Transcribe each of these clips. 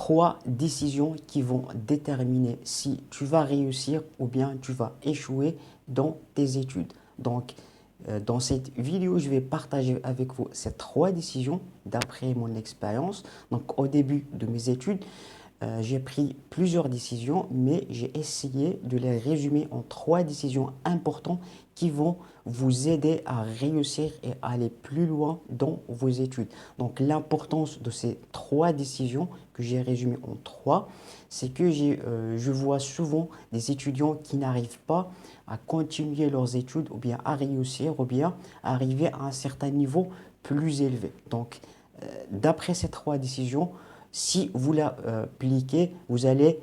trois décisions qui vont déterminer si tu vas réussir ou bien tu vas échouer dans tes études. Donc, dans cette vidéo, je vais partager avec vous ces trois décisions d'après mon expérience. Donc, au début de mes études, j'ai pris plusieurs décisions, mais j'ai essayé de les résumer en trois décisions importantes qui vont vous aider à réussir et à aller plus loin dans vos études. Donc l'importance de ces trois décisions que j'ai résumées en trois, c'est que je vois souvent des étudiants qui n'arrivent pas à continuer leurs études ou bien à réussir ou bien à arriver à un certain niveau plus élevé. Donc d'après ces trois décisions, si vous l'appliquez, vous allez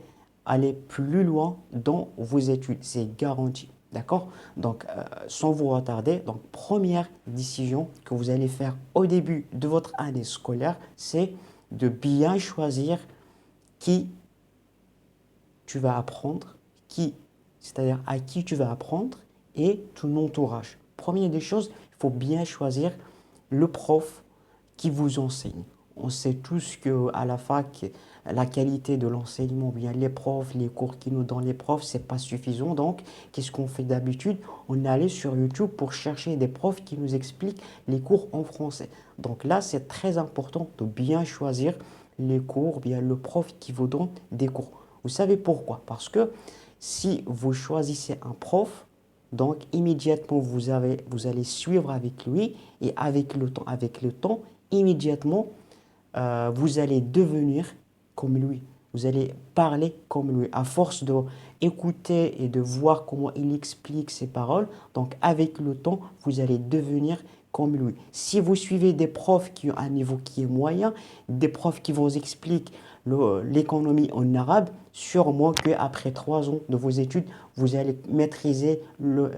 aller plus loin dans vos études. C'est garanti. D'accord? Donc, sans vous retarder, donc première décision que vous allez faire au début de votre année scolaire, c'est de bien choisir qui tu vas apprendre, c'est-à-dire à qui tu vas apprendre et ton entourage. Première des choses, il faut bien choisir le prof qui vous enseigne. On sait tous qu'à la fac, la qualité de l'enseignement, bien les profs, les cours qui nous donnent les profs, c'est pas suffisant. Donc, qu'est-ce qu'on fait d'habitude? On est allé sur YouTube pour chercher des profs qui nous expliquent les cours en français. Donc là, c'est très important de bien choisir les cours, bien le prof qui vous donne des cours. Vous savez pourquoi? Parce que si vous choisissez un prof, donc immédiatement vous allez suivre avec lui et avec le temps, immédiatement vous allez devenir comme lui. Vous allez parler comme lui. À force de écouter et de voir comment il explique ses paroles, donc avec le temps, vous allez devenir comme lui. Si vous suivez des profs qui ont un niveau qui est moyen, des profs qui vous expliquent l'économie en arabe, sûrement qu'après 3 ans de vos études, vous allez maîtriser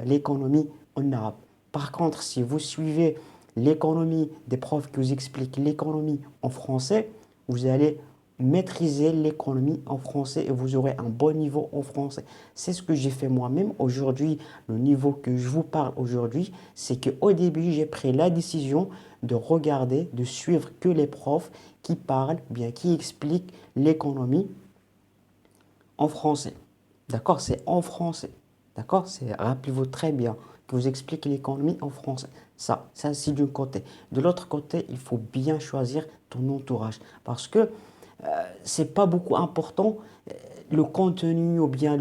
l'économie en arabe. Par contre, si vous suivez l'économie des profs qui vous expliquent l'économie en français, vous allez maîtriser l'économie en français et vous aurez un bon niveau en français. C'est ce que j'ai fait moi-même. Aujourd'hui, le niveau que je vous parle aujourd'hui, c'est qu'au début, j'ai pris la décision de regarder, de suivre que les profs qui parlent, bien qui expliquent l'économie en français. D'accord? C'est en français. D'accord? Rappelez-vous très bien que vous expliquez l'économie en français. Ça c'est d'un côté. De l'autre côté, il faut bien choisir ton entourage parce que c'est pas beaucoup important le contenu ou bien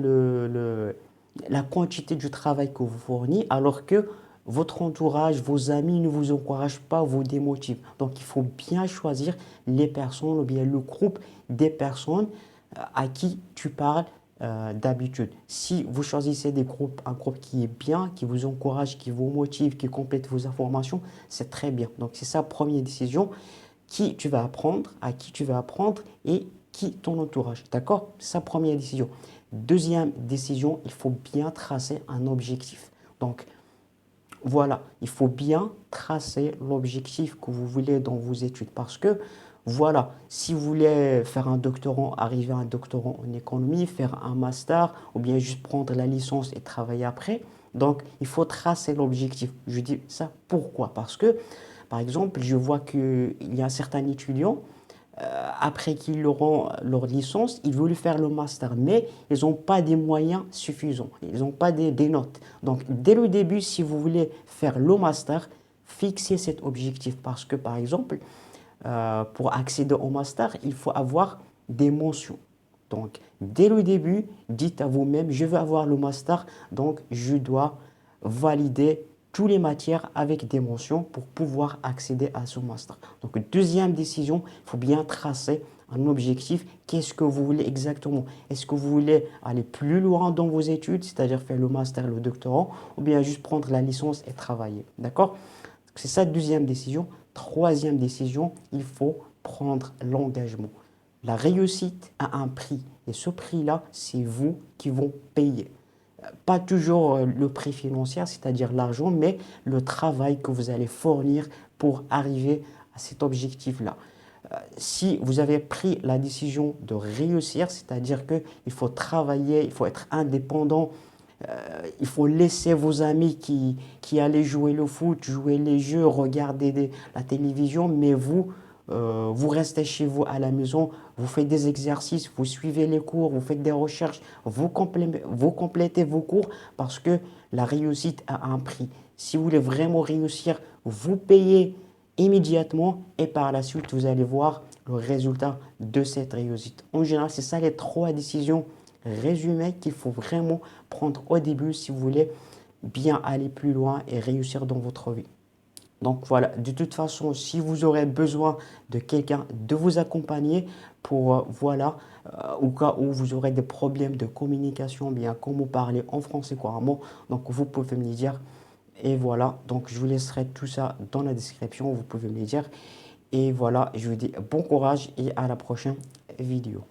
la quantité du travail que vous fournissez alors que votre entourage, vos amis ne vous encouragent pas, vous démotivent. Donc il faut bien choisir les personnes ou bien le groupe des personnes à qui tu parles d'habitude. Si vous choisissez un groupe qui est bien, qui vous encourage, qui vous motive, qui complète vos informations, c'est très bien. Donc c'est ça, première décision, qui tu vas apprendre, à qui tu vas apprendre et qui ton entourage. D'accord? C'est sa première décision. Deuxième décision, il faut bien tracer un objectif. Donc voilà, il faut bien tracer l'objectif que vous voulez dans vos études parce que voilà, si vous voulez faire un doctorat, arriver à un doctorat en économie, faire un master ou bien juste prendre la licence et travailler après, donc il faut tracer l'objectif. Je dis ça pourquoi? Parce que, par exemple, je vois qu'il y a certains étudiants après qu'ils auront leur licence, ils veulent faire le master, mais ils n'ont pas des moyens suffisants, ils n'ont pas des notes. Donc, dès le début, si vous voulez faire le master, fixez cet objectif parce que, par exemple, pour accéder au master, il faut avoir des mentions. Donc, dès le début, dites à vous-même, je veux avoir le master, donc je dois valider toutes les matières avec des mentions pour pouvoir accéder à ce master. Donc, deuxième décision, il faut bien tracer un objectif. Qu'est-ce que vous voulez exactement? Est-ce que vous voulez aller plus loin dans vos études, c'est-à-dire faire le master, le doctorat, ou bien juste prendre la licence et travailler? D'accord? C'est ça, deuxième décision. Troisième décision, il faut prendre l'engagement. La réussite a un prix et ce prix-là, c'est vous qui vont payer. Pas toujours le prix financier, c'est-à-dire l'argent, mais le travail que vous allez fournir pour arriver à cet objectif-là. Si vous avez pris la décision de réussir, c'est-à-dire qu'il faut travailler, il faut être indépendant, il faut laisser vos amis qui allaient jouer le foot, jouer les jeux, regarder la télévision, mais vous, vous restez chez vous à la maison, vous faites des exercices, vous suivez les cours, vous faites des recherches, vous complétez vos cours parce que la réussite a un prix. Si vous voulez vraiment réussir, vous payez immédiatement et par la suite, vous allez voir le résultat de cette réussite. En général, c'est ça les trois décisions résumées qu'il faut vraiment prendre au début si vous voulez bien aller plus loin et réussir dans votre vie. Donc voilà, de toute façon, si vous aurez besoin de quelqu'un de vous accompagner pour, au cas où vous aurez des problèmes de communication, bien comment parler en français couramment, donc vous pouvez me le dire. Et voilà, donc je vous laisserai tout ça dans la description, vous pouvez me le dire. Et voilà, je vous dis bon courage et à la prochaine vidéo.